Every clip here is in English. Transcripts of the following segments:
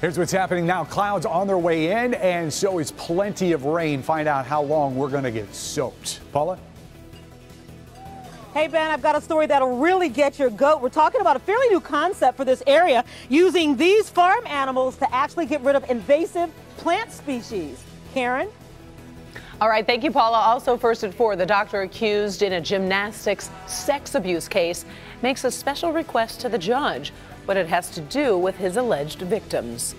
Here's what's happening now. Clouds on their way in, and so is plenty of rain. Find out how long we're going to get soaked. Paula? Hey, Ben, I've got a story that'll really get your goat. We're talking about a fairly new concept for this area, using these farm animals to actually get rid of invasive plant species. Karen? All right, thank you, Paula. Also, first at 4, the doctor accused in a gymnastics sex abuse case makes a special request to the judge, what it has to do with his alleged victims.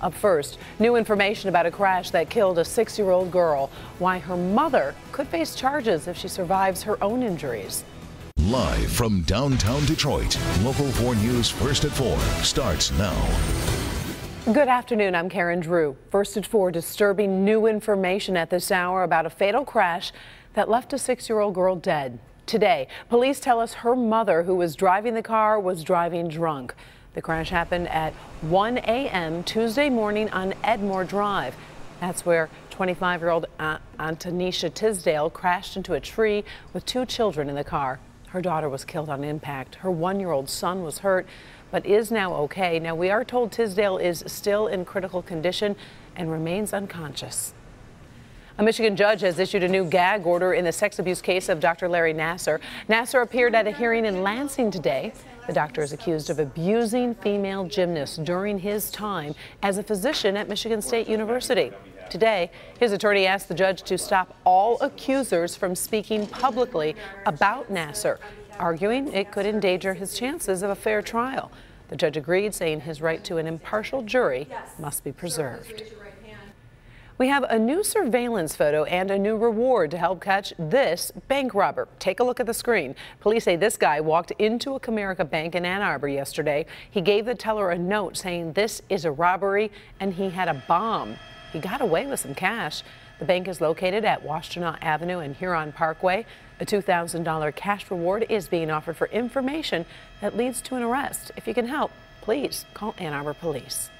Up first, new information about a crash that killed a 6-year-old girl, why her mother could face charges if she survives her own injuries. Live from downtown Detroit, Local 4 News First at 4 starts now. Good afternoon, I'm Karen Drew. First at 4, disturbing new information at this hour about a fatal crash that left a 6-year-old girl dead. Today, police tell us her mother, who was driving the car, was driving drunk. The crash happened at 1 a.m. Tuesday morning on Edmore Drive. That's where 25-year-old Antonisha Tisdale crashed into a tree with 2 children in the car. Her daughter was killed on impact. Her 1-year-old son was hurt, but is now okay. Now, we are told Tisdale is still in critical condition and remains unconscious. A Michigan judge has issued a new gag order in the sex abuse case of Dr. Larry Nassar. Nassar appeared at a hearing in Lansing today. The doctor is accused of abusing female gymnasts during his time as a physician at Michigan State University. Today, his attorney asked the judge to stop all accusers from speaking publicly about Nassar, arguing it could endanger his chances of a fair trial. The judge agreed, saying his right to an impartial jury must be preserved. We have a new surveillance photo and a new reward to help catch this bank robber. Take a look at the screen. Police say this guy walked into a Comerica Bank in Ann Arbor yesterday. He gave the teller a note saying this is a robbery and he had a bomb. He got away with some cash. The bank is located at Washtenaw Avenue and Huron Parkway. A $2,000 cash reward is being offered for information that leads to an arrest. If you can help, please call Ann Arbor Police.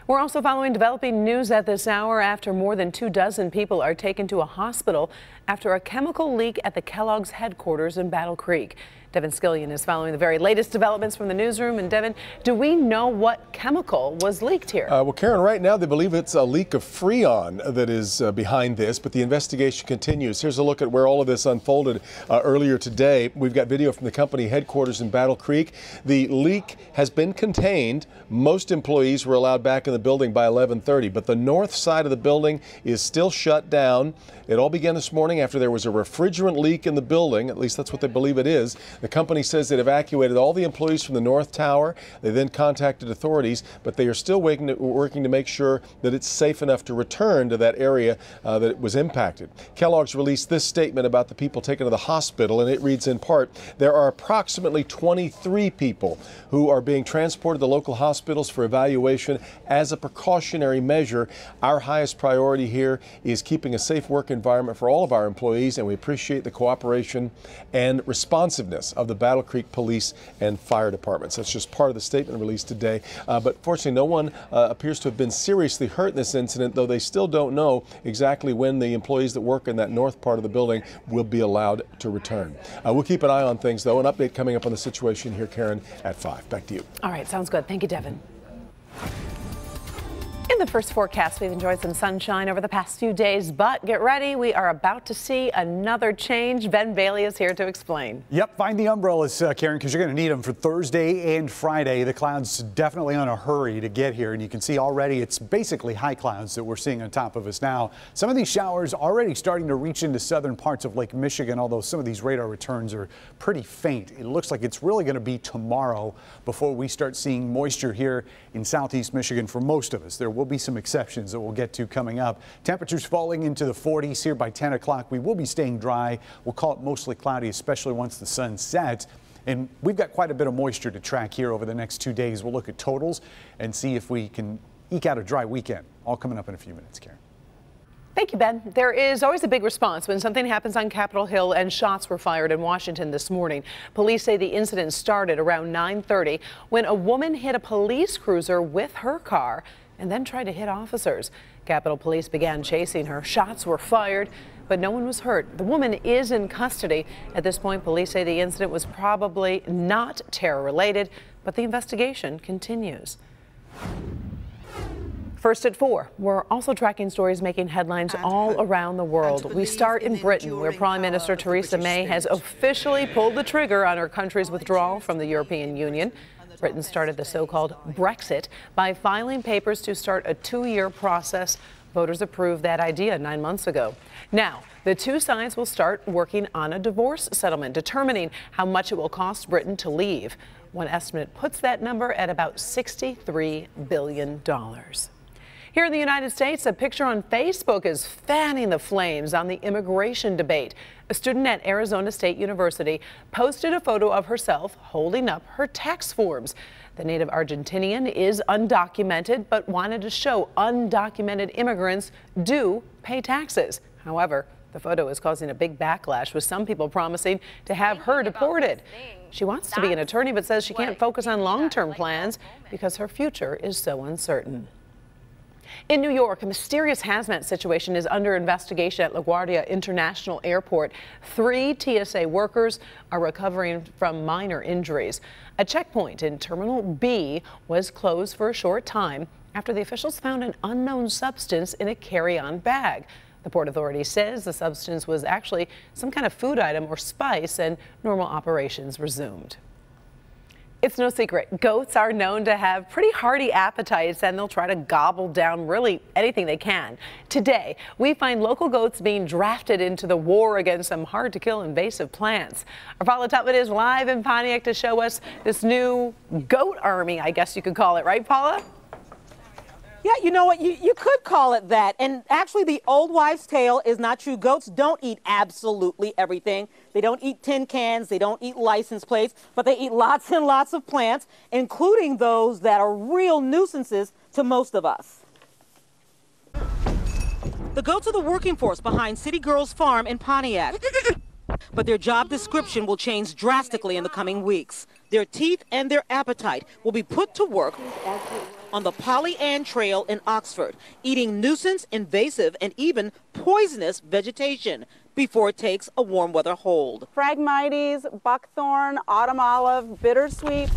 We're also following developing news at this hour after more than 24 people are taken to a hospital after a chemical leak at the Kellogg's headquarters in Battle Creek. Devin Skillion is following the very latest developments from the newsroom. And Devin, do we know what chemical was leaked here? Well, Karen, right now they believe it's a leak of Freon that is behind this, but the investigation continues. Here's a look at where all of this unfolded earlier today. We've got video from the company headquarters in Battle Creek. The leak has been contained. Most employees were allowed back in the building by 11:30, but the north side of the building is still shut down. It all began this morning after there was a refrigerant leak in the building. At least that's what they believe it is. The company says it evacuated all the employees from the North Tower. They then contacted authorities, but they are still working to make sure that it's safe enough to return to that area that was impacted. Kellogg's released this statement about the people taken to the hospital, and it reads in part, there are approximately 23 people who are being transported to local hospitals for evaluation as a precautionary measure. Our highest priority here is keeping a safe work environment for all of our employees, and we appreciate the cooperation and responsiveness of the Battle Creek Police and Fire Departments. That's just part of the statement released today. But fortunately, no one appears to have been seriously hurt in this incident, though they still don't know exactly when the employees that work in that north part of the building will be allowed to return. We'll keep an eye on things, though. An update coming up on the situation here, Karen, at 5. Back to you. All right, sounds good. Thank you, Devin. In the first forecast, we've enjoyed some sunshine over the past few days, but get ready. We are about to see another change. Ben Bailey is here to explain. Yep, find the umbrellas, Karen, because you're going to need them for Thursday and Friday. The clouds definitely on a hurry to get here, and you can see already it's basically high clouds that we're seeing on top of us now. Some of these showers already starting to reach into southern parts of Lake Michigan, although some of these radar returns are pretty faint. It looks like it's really going to be tomorrow before we start seeing moisture here in southeast Michigan for most of us. There will be some exceptions that we'll get to coming up. Temperatures falling into the 40s here by 10 o'clock. We will be staying dry. We'll call it mostly cloudy, especially once the sun sets. And we've got quite a bit of moisture to track here over the next 2 days. We'll look at totals and see if we can eke out a dry weekend. All coming up in a few minutes, Karen. Thank you, Ben. There is always a big response when something happens on Capitol Hill, and shots were fired in Washington this morning. Police say the incident started around 9:30 when a woman hit a police cruiser with her car and then tried to hit officers. Capitol Police began chasing her. Shots were fired, but no one was hurt. The woman is in custody. At this point, police say the incident was probably not terror-related, but the investigation continues. First at 4, we're also tracking stories making headlines all around the world. We start in Britain, where Prime Minister Theresa May has officially pulled the trigger on her country's withdrawal from the European Union. Britain started the so-called Brexit by filing papers to start a 2-year process. Voters approved that idea 9 months ago. Now, the two sides will start working on a divorce settlement, determining how much it will cost Britain to leave. One estimate puts that number at about $63 billion. Here in the United States, a picture on Facebook is fanning the flames on the immigration debate. A student at Arizona State University posted a photo of herself holding up her tax forms. The native Argentinian is undocumented, but wanted to show undocumented immigrants do pay taxes. However, the photo is causing a big backlash, with some people promising to have her deported. She wants to be an attorney, but says she can't focus on long-term plans because her future is so uncertain. In New York, a mysterious hazmat situation is under investigation at LaGuardia International Airport. 3 TSA workers are recovering from minor injuries. A checkpoint in Terminal B was closed for a short time after the officials found an unknown substance in a carry-on bag. The Port Authority says the substance was actually some kind of food item or spice, and normal operations resumed. It's no secret, goats are known to have pretty hearty appetites, and they'll try to gobble down really anything they can. Today, we find local goats being drafted into the war against some hard-to-kill invasive plants. Our Paula Tutman is live in Pontiac to show us this new goat army, I guess you could call it, right, Paula? Yeah, you know what? You could call it that. And actually, the old wives' tale is not true. Goats don't eat absolutely everything. They don't eat tin cans. They don't eat license plates. But they eat lots and lots of plants, including those that are real nuisances to most of us. The goats are the working force behind City Girls Farm in Pontiac. But their job description will change drastically in the coming weeks. Their teeth and their appetite will be put to work on the Polly Ann Trail in Oxford, eating nuisance, invasive, and even poisonous vegetation before it takes a warm weather hold. Phragmites, buckthorn, autumn olive, bittersweet,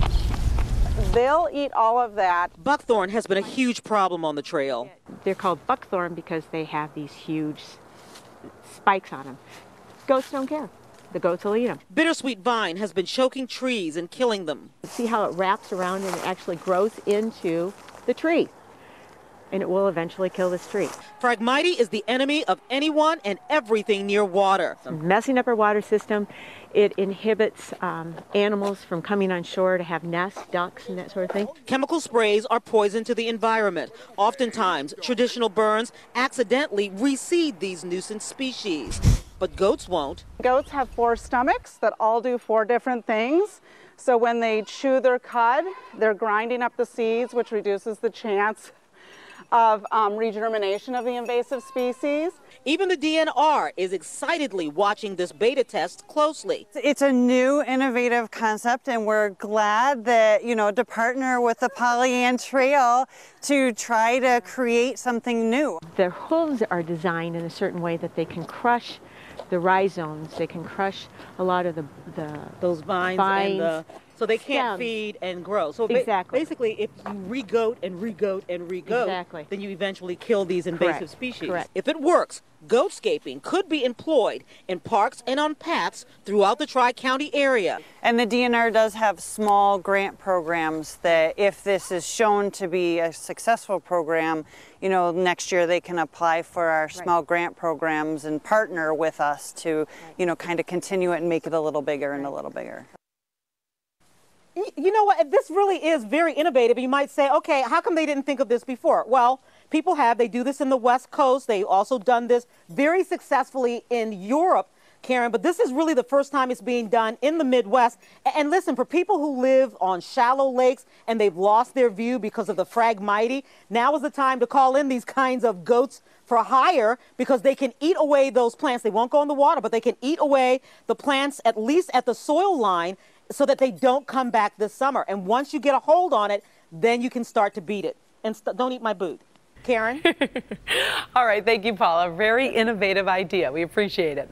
they'll eat all of that. Buckthorn has been a huge problem on the trail. They're called buckthorn because they have these huge spikes on them. Goats don't care. The goats will eat them. Bittersweet vine has been choking trees and killing them. See how it wraps around and it actually grows into the tree, and it will eventually kill this tree. Phragmite is the enemy of anyone and everything near water. Messing up our water system, it inhibits animals from coming on shore to have nests, ducks, and that sort of thing. Chemical sprays are poison to the environment. Oftentimes, traditional burns accidentally reseed these nuisance species. But goats won't. Goats have 4 stomachs that all do 4 different things. So when they chew their cud, they're grinding up the seeds, which reduces the chance of regermination of the invasive species. Even the DNR is excitedly watching this beta test closely. It's a new, innovative concept, and we're glad that, to partner with the Polly Ann Trail to try to create something new. Their hooves are designed in a certain way that they can crush the rhizomes. They can crush a lot of those vines. And so they can't feed and grow. So exactly. Basically, if you re-goat and re-goat and re-goat, exactly, then you eventually kill these invasive Correct. species. Correct. If it works, goatscaping could be employed in parks and on paths throughout the Tri-County area. And the DNR does have small grant programs that, if this is shown to be a successful program, next year they can apply for our small grant programs and partner with us to, kind of continue it and make it a little bigger and a little bigger. You know what? This really is very innovative. You might say, okay, how come they didn't think of this before? Well, people have. They do this in the West Coast. They've also done this very successfully in Europe, Karen, but this is really the first time it's being done in the Midwest. And listen, for people who live on shallow lakes and they've lost their view because of the Phragmite, now is the time to call in these kinds of goats for hire, because they can eat away those plants. They won't go in the water, but they can eat away the plants, at least at the soil line, so that they don't come back this summer. And once you get a hold on it, then you can start to beat it. And don't eat my boot. Karen? All right, thank you, Paula. Very innovative idea. We appreciate it.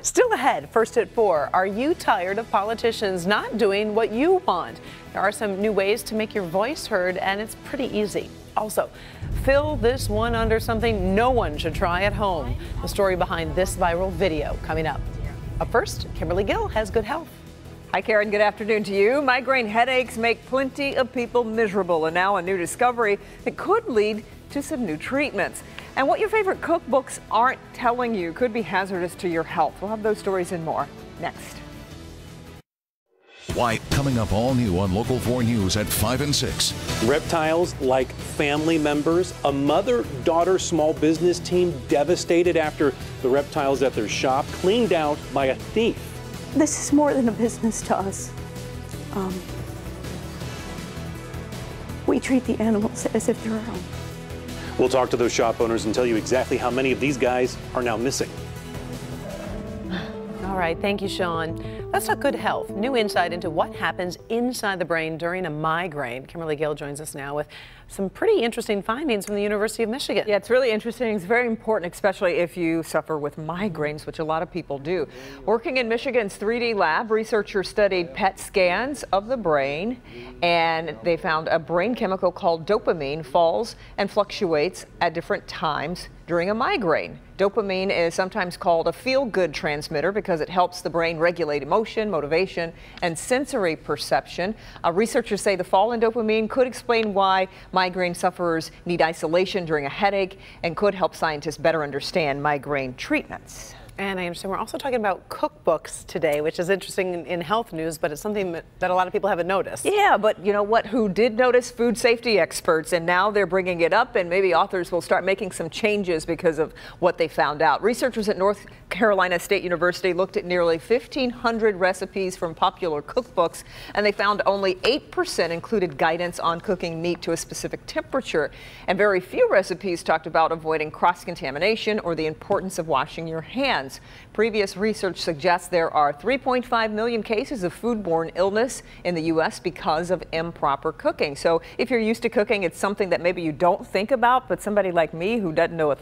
Still ahead, first at 4, are you tired of politicians not doing what you want? There are some new ways to make your voice heard, and it's pretty easy. Also, fill this one under something no one should try at home. The story behind this viral video coming up. Up first, Kimberly Gill has good health. Hi, Karen. Good afternoon to you. Migraine headaches make plenty of people miserable, and now a new discovery that could lead to some new treatments. And what your favorite cookbooks aren't telling you could be hazardous to your health. We'll have those stories and more next. Why, coming up all new on Local 4 News at 5 and 6. Reptiles like family members. A mother-daughter small business team devastated after the reptiles at their shop cleaned out by a thief. This is more than a business to us. We treat the animals as if they're our own. We'll talk to those shop owners and tell you exactly how many of these guys are now missing. All right, thank you, Sean. Let's talk good health. New insight into what happens inside the brain during a migraine. Kimberly Gill joins us now with some pretty interesting findings from the University of Michigan. Yeah, it's really interesting. It's very important, especially if you suffer with migraines, which a lot of people do. Working in Michigan's 3D lab, researchers studied PET scans of the brain, and they found a brain chemical called dopamine falls and fluctuates at different times during a migraine. Dopamine is sometimes called a feel-good transmitter because it helps the brain regulate emotion, motivation, and sensory perception. Researchers say the fall in dopamine could explain why migraine sufferers need isolation during a headache and could help scientists better understand migraine treatments. And I understand we're also talking about cookbooks today, which is interesting in health news, but it's something that a lot of people haven't noticed. Yeah, but you know what? Who did notice? Food safety experts, and now they're bringing it up, and maybe authors will start making some changes because of what they found out. Researchers at North Carolina State University looked at nearly 1,500 recipes from popular cookbooks, and they found only 8% included guidance on cooking meat to a specific temperature, and very few recipes talked about avoiding cross-contamination or the importance of washing your hands. Previous research suggests there are 3.5 million cases of foodborne illness in the U.S. because of improper cooking. So if you're used to cooking, it's something that maybe you don't think about, but somebody like me who doesn't know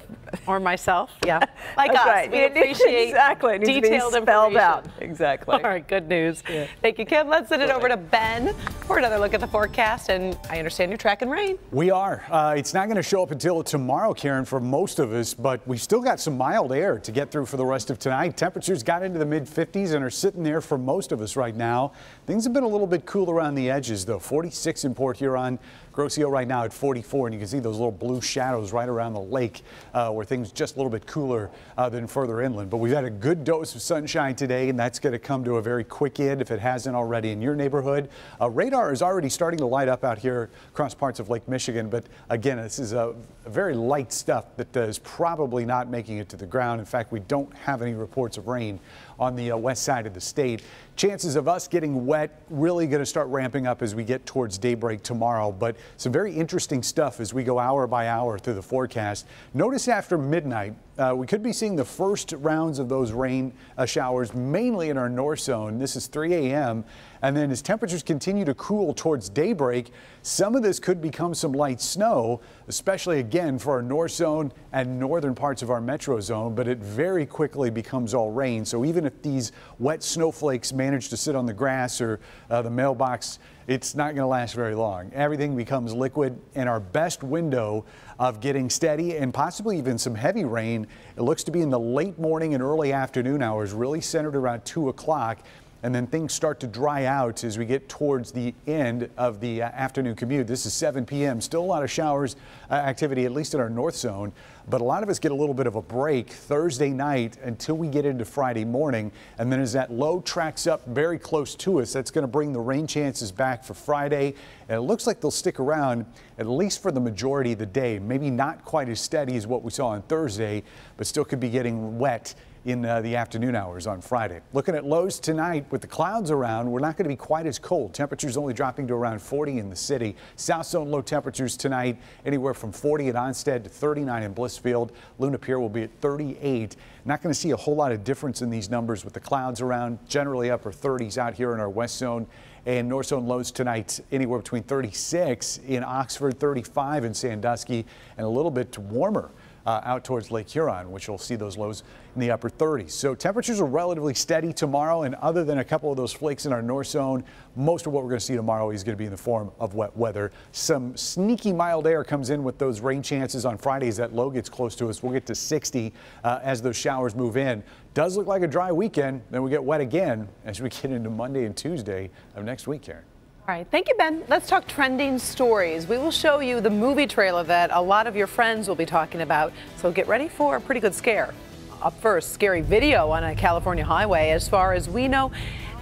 or myself, yeah, like us, right. We appreciate exactly. detailed spelled information. out. Exactly. All right, good news. Yeah. Thank you, Kim. Let's send it over to Ben for another look at the forecast. And I understand you're tracking rain. We are. It's not going to show up until tomorrow, Karen, for most of us, but we've still got some mild air to get through for the rest of tonight. Temperatures got into the mid-50s and are sitting there for most of us right now. Things have been a little bit cool around the edges, though. 46 in Port Huron. Grosse Ile right now at 44, and you can see those little blue shadows right around the lake where things just a little bit cooler than further inland. But we've had a good dose of sunshine today, and that's going to come to a very quick end if it hasn't already in your neighborhood. Radar is already starting to light up out here across parts of Lake Michigan, but again, this is a very light stuff that is probably not making it to the ground. In fact, we don't have any reports of rain on the west side of the state. Chances of us getting wet really going to start ramping up as we get towards daybreak tomorrow, but some very interesting stuff as we go hour by hour through the forecast. Notice after midnight, we could be seeing the first rounds of those rain showers mainly in our north zone. This is 3 a.m. And then as temperatures continue to cool towards daybreak, some of this could become some light snow, especially again for our north zone and northern parts of our metro zone, but it very quickly becomes all rain. So even if these wet snowflakes manage to sit on the grass or the mailbox, it's not going to last very long. Everything becomes liquid, and our best window of getting steady and possibly even some heavy rain, it looks to be in the late morning and early afternoon hours, really centered around 2 o'clock. And then things start to dry out as we get towards the end of the afternoon commute. This is 7 p.m. Still a lot of showers activity, at least in our north zone. But a lot of us get a little bit of a break Thursday night until we get into Friday morning. And then as that low tracks up very close to us, that's going to bring the rain chances back for Friday. And it looks like they'll stick around at least for the majority of the day. Maybe not quite as steady as what we saw on Thursday, but still could be getting wet in the afternoon hours on Friday. Looking at lows tonight with the clouds around, we're not going to be quite as cold. Temperatures only dropping to around 40 in the city. South zone low temperatures tonight anywhere from 40 at Onstead to 39 in Blissfield. Luna Pier will be at 38. Not going to see a whole lot of difference in these numbers with the clouds around. Generally upper 30s out here in our west zone. And north zone lows tonight anywhere between 36 in Oxford, 35 in Sandusky, and a little bit warmer out towards Lake Huron, which will see those lows in the upper 30s. So temperatures are relatively steady tomorrow, and other than a couple of those flakes in our north zone, most of what we're going to see tomorrow is going to be in the form of wet weather. Some sneaky mild air comes in with those rain chances on Fridays. That low gets close to us. We'll get to 60 as those showers move in. Does look like a dry weekend. Then we get wet again as we get into Monday and Tuesday of next week, Karen. All right, thank you, Ben. Let's talk trending stories. We will show you the movie trailer that a lot of your friends will be talking about, so get ready for a pretty good scare. Up first, scary video on a California highway. As far as we know,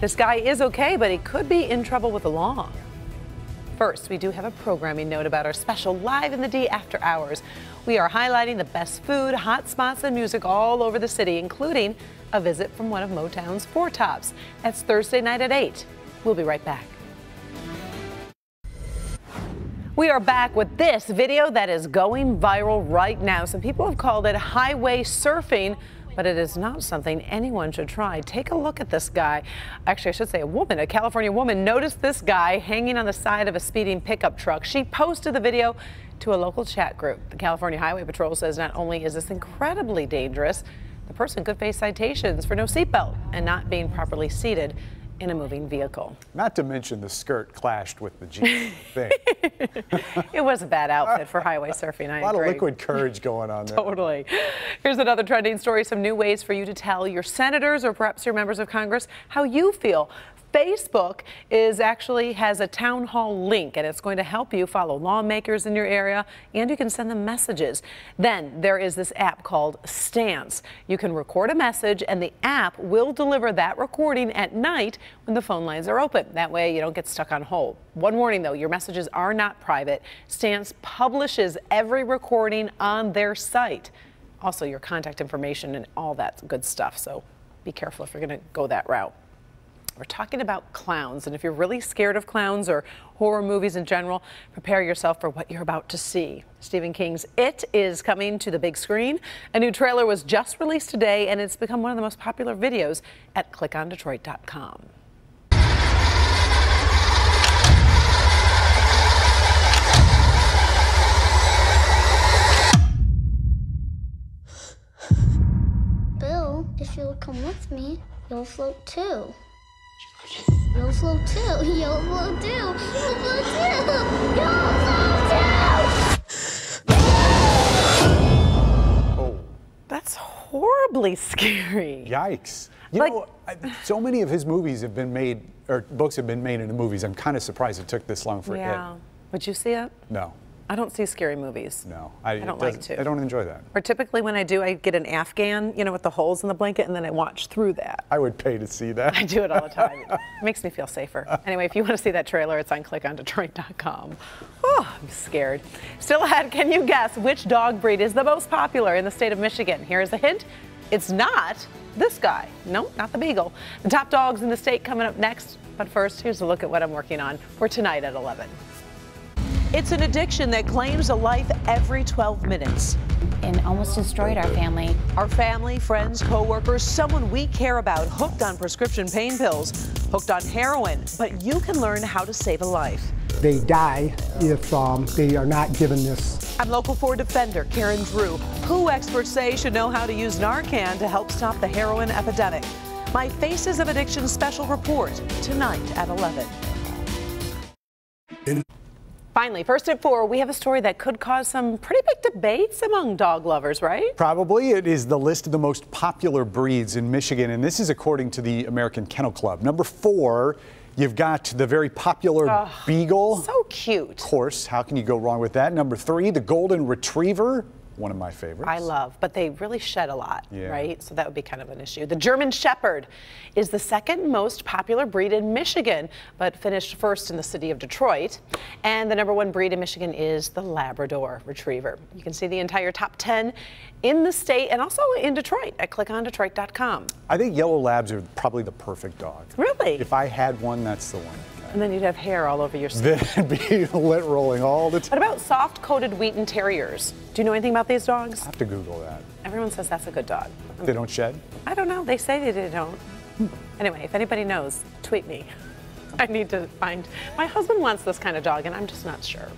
this guy is okay, but he could be in trouble with the law. First, we do have a programming note about our special Live in the D after hours. We are highlighting the best food, hot spots, and music all over the city, including a visit from one of Motown's Four Tops. That's Thursday night at 8. We'll be right back. We are back with this video that is going viral right now. Some people have called it highway surfing, but it is not something anyone should try. Take a look at this guy. Actually, I should say a woman. A California woman noticed this guy hanging on the side of a speeding pickup truck. She posted the video to a local chat group. The California Highway Patrol says not only is this incredibly dangerous, the person could face citations for no seatbelt and not being properly seated in a moving vehicle. Not to mention the skirt clashed with the Jeep thing. It was a bad outfit for highway surfing. I agree. A lot of liquid courage going on there. Totally. Here's another trending story, some new ways for you to tell your senators or perhaps your members of Congress how you feel. Facebook has a town hall link, and it's going to help you follow lawmakers in your area, and you can send them messages. Then there is this app called Stance. You can record a message, and the app will deliver that recording at night when the phone lines are open. That way you don't get stuck on hold. One warning though, your messages are not private. Stance publishes every recording on their site. Also your contact information and all that good stuff, so be careful if you're going to go that route. We're talking about clowns, and if you're really scared of clowns or horror movies in general, prepare yourself for what you're about to see. Stephen King's It is coming to the big screen. A new trailer was just released today, and it's become one of the most popular videos at clickondetroit.com. Bill, if you'll come with me, you'll float too. You'll float too. You'll float too. You'll float too. You'll float too. Oh, that's horribly scary. Yikes. You know, so many of his movies have been made, or books have been made into movies. I'm kind of surprised it took this long for Yeah. it. Would you see it? No. I don't see scary movies. No, I don't like to. I don't enjoy that. Or typically when I do, I get an Afghan, you know, with the holes in the blanket, and then I watch through that. I would pay to see that. I do it all the time. It makes me feel safer. Anyway, if you want to see that trailer, it's on clickondetroit.com. Oh, I'm scared. Still ahead, can you guess which dog breed is the most popular in the state of Michigan? Here's a hint. It's not this guy. No, not the Beagle. The top dogs in the state coming up next. But first, here's a look at what I'm working on for tonight at 11. It's an addiction that claims a life every 12 minutes. And almost destroyed our family. Our family, friends, co-workers, someone we care about, hooked on prescription pain pills, hooked on heroin. But you can learn how to save a life. They die if they are not given this. I'm Local 4 Defender Karen Drew, who experts say should know how to use Narcan to help stop the heroin epidemic. My Faces of Addiction special report tonight at 11. Finally, first at 4, we have a story that could cause some pretty big debates among dog lovers, right? Probably. It is the list of the most popular breeds in Michigan, and this is according to the American Kennel Club. Number 4, you've got the very popular Beagle. So cute. Of course, how can you go wrong with that? Number 3, the Golden Retriever. One of my favorites. I love, but they really shed a lot, Yeah. right? So that would be kind of an issue. The German Shepherd is the second most popular breed in Michigan, but finished first in the city of Detroit. And the number 1 breed in Michigan is the Labrador Retriever. You can see the entire top 10 in the state and also in Detroit at clickondetroit.com. I think yellow labs are probably the perfect dog. Really? If I had one, that's the one. And then you'd have hair all over your skin. They'd be lit rolling all the time. What about soft-coated Wheaten Terriers? Do you know anything about these dogs? I have to Google that. Everyone says that's a good dog. They don't shed? I don't know. They say they don't. Anyway, if anybody knows, tweet me. I need to find. My husband wants this kind of dog, and I'm just not sure.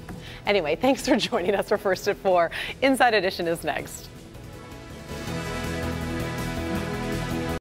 Anyway, thanks for joining us for First at 4. Inside Edition is next.